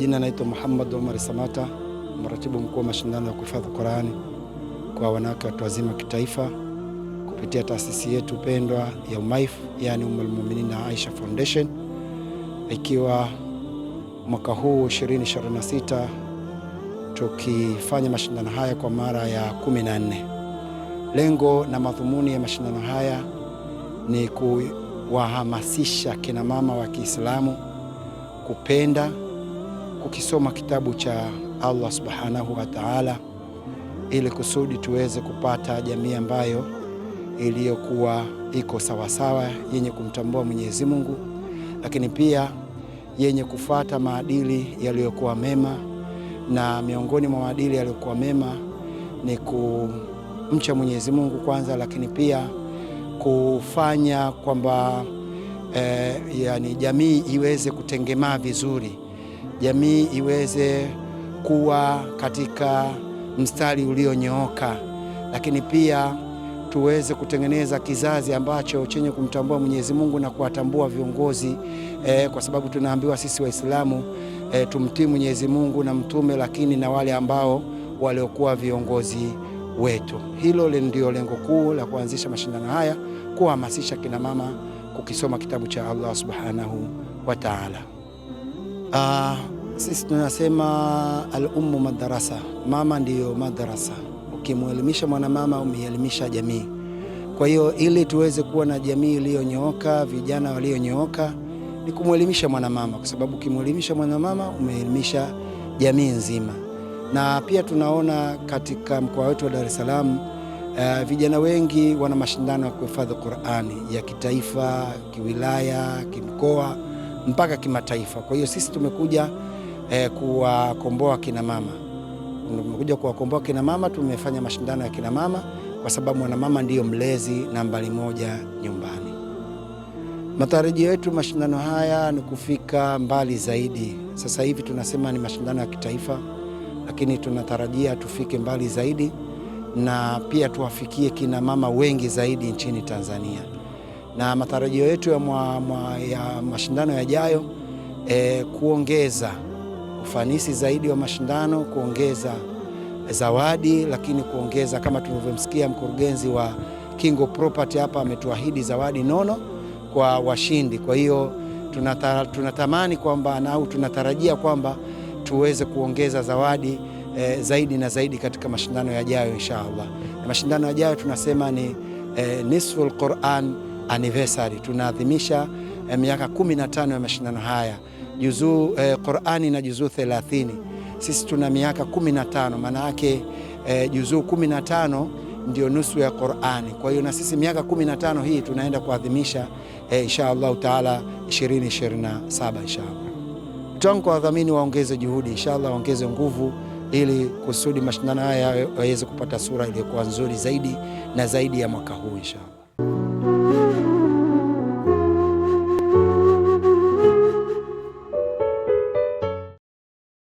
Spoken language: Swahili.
majina naitwa Muhammad Omar Samata, mratibu mkuu wa mashindano ya kuhifadhi Qur'ani kwa wanawake watu wazima kitaifa kupitia taasisi yetu pendwa ya UMAIF, yani Ummul Mu'minin Aisha Foundation, ikiwa mwaka huu 2026 tukifanya mashindano haya kwa mara ya 14. Lengo na madhumuni ya mashindano haya ni kuwahamasisha kina mama wa Kiislamu kupenda kukisoma kitabu cha Allah Subhanahu wa Ta'ala, ili kusudi tuweze kupata jamii ambayo iliyokuwa iko sawasawa, yenye kumtambua Mwenyezi Mungu, lakini pia yenye kufuata maadili yaliyokuwa mema. Na miongoni mwa maadili yaliyokuwa mema ni kumcha Mwenyezi Mungu kwanza, lakini pia kufanya kwamba yani jamii iweze kutengemaa vizuri, jamii iweze kuwa katika mstari ulionyooka, lakini pia tuweze kutengeneza kizazi ambacho chenye kumtambua Mwenyezi Mungu na kuwatambua viongozi, kwa sababu tunaambiwa sisi Waislamu tumtii Mwenyezi Mungu na mtume, lakini na wale ambao waliokuwa viongozi wetu. Hilo ndio lengo kuu la kuanzisha mashindano haya, kuhamasisha kina mama kukisoma kitabu cha Allah Subhanahu wa Ta'ala. Sisi tunasema al-ummu madrasa, mama ndiyo madrasa. Ukimuelimisha mwanamama umeelimisha jamii. Kwa hiyo ili tuweze kuwa na jamii iliyonyooka, vijana walionyooka, ni kumuelimisha mwanamama, kwa sababu ukimuelimisha mwanamama umeelimisha jamii nzima. Na pia tunaona katika mkoa wetu wa Dar es Salaam vijana wengi wana mashindano ya kuhifadhi Qur'ani ya kitaifa, kiwilaya, kimkoa mpaka kimataifa. Kwa hiyo sisi tumekuja kuwakomboa kina mama. Tumekuja kuwakomboa kina mama, tumefanya mashindano ya kina mama kwa sababu mwanamama ndiyo mlezi nambari moja nyumbani. Matarajio yetu mashindano haya ni kufika mbali zaidi. Sasa hivi tunasema ni mashindano ya kitaifa, lakini tunatarajia tufike mbali zaidi na pia tuwafikie kina mama wengi zaidi nchini Tanzania. Na matarajio yetu ya mashindano yajayo kuongeza ufanisi zaidi wa mashindano, kuongeza zawadi, lakini kuongeza kama tulivyomsikia mkurugenzi wa Kingo Property hapa ametuahidi zawadi nono kwa washindi. Kwa hiyo tunatamani kwamba au tunatarajia kwamba tuweze kuongeza zawadi zaidi na zaidi katika mashindano yajayo inshallah. Na mashindano yajayo tunasema ni Nisful Quran Anniversary. Tunaadhimisha miaka 15 ya mashindano haya. Juzuu Qur'ani na juzuu 30. Sisi tuna miaka 15, maana yake juzuu 15 ndio nusu ya Qur'ani. Kwa hiyo na sisi miaka 15 hii tunaenda kuadhimisha inshallah taala 2027 inshallah. Tunaomba kwa wadhamini waongeze juhudi inshallah, waongeze nguvu ili kusudi mashindano haya yaweze kupata sura iliyokuwa nzuri zaidi na zaidi ya mwaka huu inshallah.